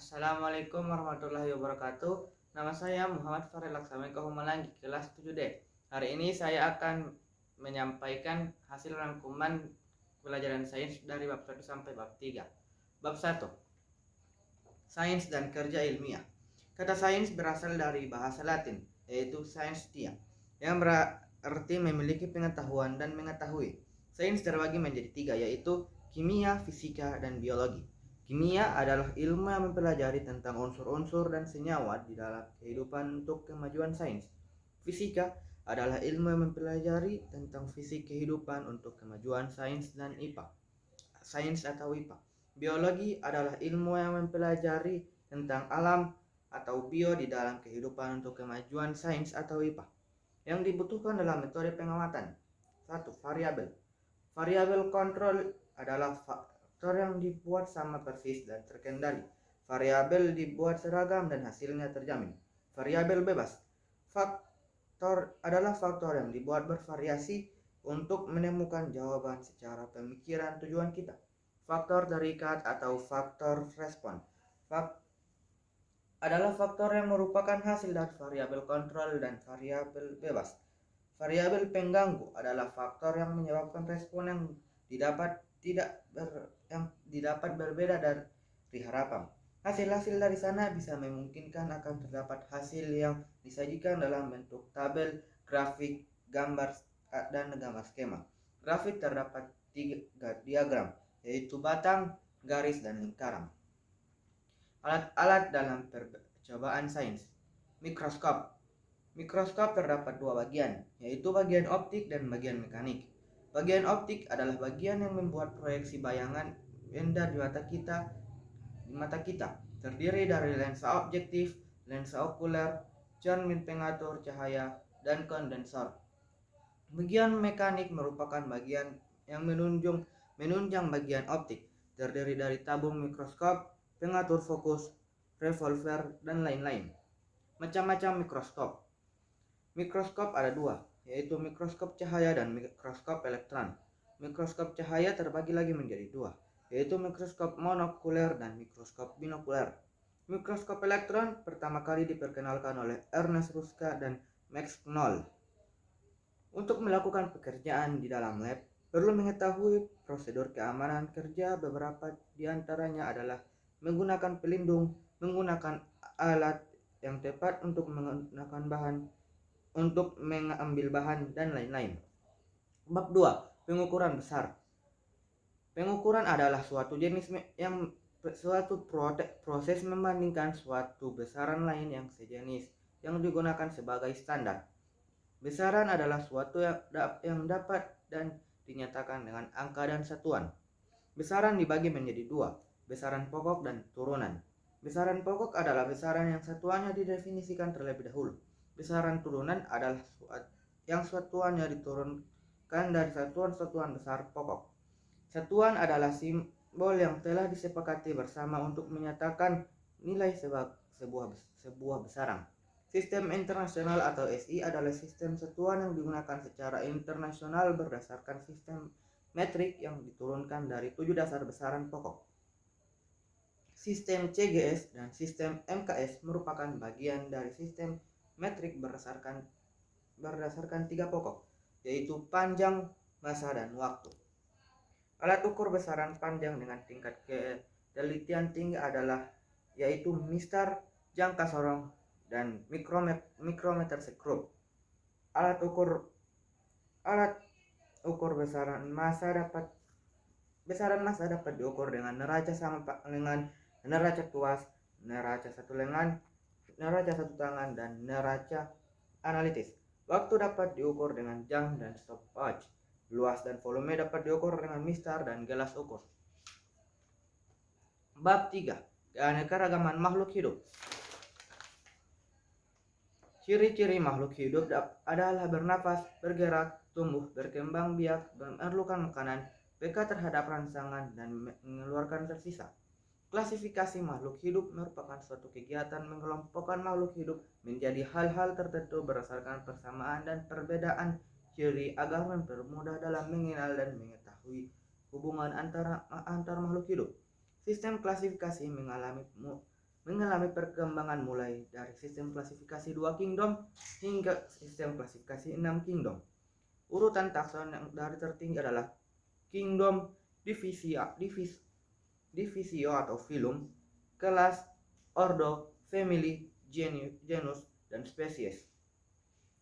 Assalamualaikum warahmatullahi wabarakatuh. Nama saya Muhammad Farel Laksami Kahumalangi, kelas 7D. Hari ini saya akan menyampaikan hasil rangkuman pelajaran sains dari bab 1 sampai bab 3. Bab 1. Sains dan kerja ilmiah. Kata sains berasal dari bahasa Latin, yaitu scientia, yang berarti memiliki pengetahuan dan mengetahui. Sains terbagi menjadi 3, yaitu kimia, fisika, dan biologi. Kimia adalah ilmu yang mempelajari tentang unsur-unsur dan senyawa di dalam kehidupan untuk kemajuan sains. Fisika adalah ilmu yang mempelajari tentang fisik kehidupan untuk kemajuan sains dan IPA. Sains atau IPA. Biologi adalah ilmu yang mempelajari tentang alam atau bio di dalam kehidupan untuk kemajuan sains atau IPA. Yang dibutuhkan dalam metode pengamatan. 1. Variabel. Variabel kontrol adalah faktor yang dibuat sama persis dan terkendali. Variabel dibuat seragam dan hasilnya terjamin. Variabel bebas. Faktor adalah faktor yang dibuat bervariasi untuk menemukan jawaban secara pemikiran tujuan kita. Faktor terikat atau faktor respon adalah faktor yang merupakan hasil dari variabel kontrol dan variabel bebas. Variabel pengganggu adalah faktor yang menyebabkan respon yang didapat berbeda dari harapan. Hasil-hasil dari sana bisa memungkinkan akan terdapat hasil yang disajikan dalam bentuk tabel, grafik, gambar, dan gambar skema. Grafik terdapat 3 diagram, yaitu batang, garis, dan lingkaran. Alat-alat dalam percobaan sains. Mikroskop. Mikroskop terdapat 2 bagian, yaitu bagian optik dan bagian mekanik. Bagian optik adalah bagian yang membuat proyeksi bayangan benda di mata kita, terdiri dari lensa objektif, lensa okuler, cermin pengatur cahaya, dan kondensor. Bagian mekanik merupakan bagian yang menunjang bagian optik, terdiri dari tabung mikroskop, pengatur fokus, revolver, dan lain-lain. Macam-macam mikroskop. Mikroskop ada 2, yaitu mikroskop cahaya dan mikroskop elektron. Mikroskop cahaya terbagi lagi menjadi 2, yaitu mikroskop monokuler dan mikroskop binokuler. Mikroskop elektron pertama kali diperkenalkan oleh Ernest Ruska dan Max Knoll. Untuk melakukan pekerjaan di dalam lab, perlu mengetahui prosedur keamanan kerja. Beberapa di antaranya adalah menggunakan pelindung, menggunakan alat yang tepat untuk menggunakan bahan, untuk mengambil bahan, dan lain-lain. Bab 2. Pengukuran besar. Pengukuran adalah suatu proses membandingkan suatu besaran lain yang sejenis yang digunakan sebagai standar. Besaran adalah suatu yang dapat dan dinyatakan dengan angka dan satuan. Besaran dibagi menjadi 2, besaran pokok dan turunan. Besaran pokok adalah besaran yang satuannya didefinisikan terlebih dahulu. Besaran turunan adalah yang satuannya diturunkan dari satuan-satuan besar pokok. Satuan adalah simbol yang telah disepakati bersama untuk menyatakan nilai sebuah besaran. Sistem internasional atau SI adalah sistem satuan yang digunakan secara internasional berdasarkan sistem metrik yang diturunkan dari 7 dasar besaran pokok. Sistem CGS dan sistem MKS merupakan bagian dari sistem metrik berdasarkan 3 pokok, yaitu panjang, masa, dan waktu. Alat ukur besaran panjang dengan tingkat ketelitian tinggi adalah yaitu mistar, jangka sorong, dan mikrometer skrup. Alat ukur besaran massa dapat diukur dengan neraca sama dengan neraca tuas, neraca satu lengan, neraca satu tangan, dan neraca analitis. Waktu dapat diukur dengan jam dan stopwatch. Luas dan volume dapat diukur dengan mistar dan gelas ukur. Bab 3. Keanekaragaman makhluk hidup. Ciri-ciri makhluk hidup adalah bernafas, bergerak, tumbuh, berkembang biak, memerlukan makanan, peka terhadap rangsangan, dan mengeluarkan tersisa. Klasifikasi makhluk hidup merupakan suatu kegiatan mengelompokkan makhluk hidup menjadi hal-hal tertentu berdasarkan persamaan dan perbedaan ciri agar mempermudah dalam mengenal dan mengetahui hubungan antar makhluk hidup. Sistem klasifikasi mengalami mengalami perkembangan mulai dari sistem klasifikasi 2 kingdom hingga sistem klasifikasi 6 kingdom. Urutan takson yang dari tertinggi adalah kingdom, divisio atau filum, kelas, ordo, family, genus, dan spesies.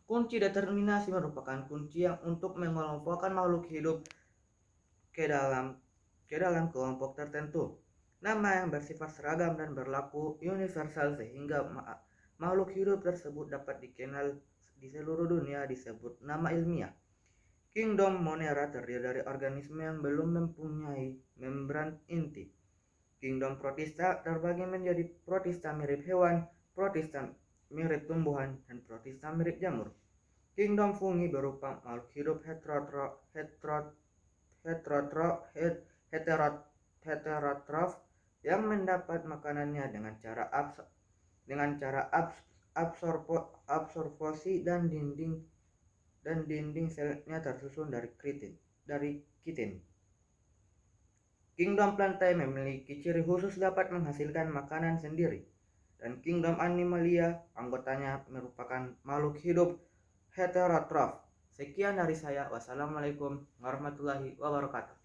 Kunci determinasi merupakan kunci yang untuk mengelompokkan makhluk hidup ke dalam kelompok tertentu. Nama yang bersifat seragam dan berlaku universal sehingga makhluk hidup tersebut dapat dikenal di seluruh dunia disebut nama ilmiah. Kingdom Monera terdiri dari organisme yang belum mempunyai membran inti. Kingdom Protista terbagi menjadi Protista mirip hewan, Protista mirip tumbuhan, dan Protista mirip jamur. Kingdom Fungi berupa makhluk hidup heterotrof yang mendapat makanannya dengan cara absorpsi dan dinding selnya tersusun dari kitin. Kingdom Plantae memiliki ciri khusus dapat menghasilkan makanan sendiri, dan Kingdom Animalia anggotanya merupakan makhluk hidup heterotrof. Sekian dari saya. Wassalamualaikum warahmatullahi wabarakatuh.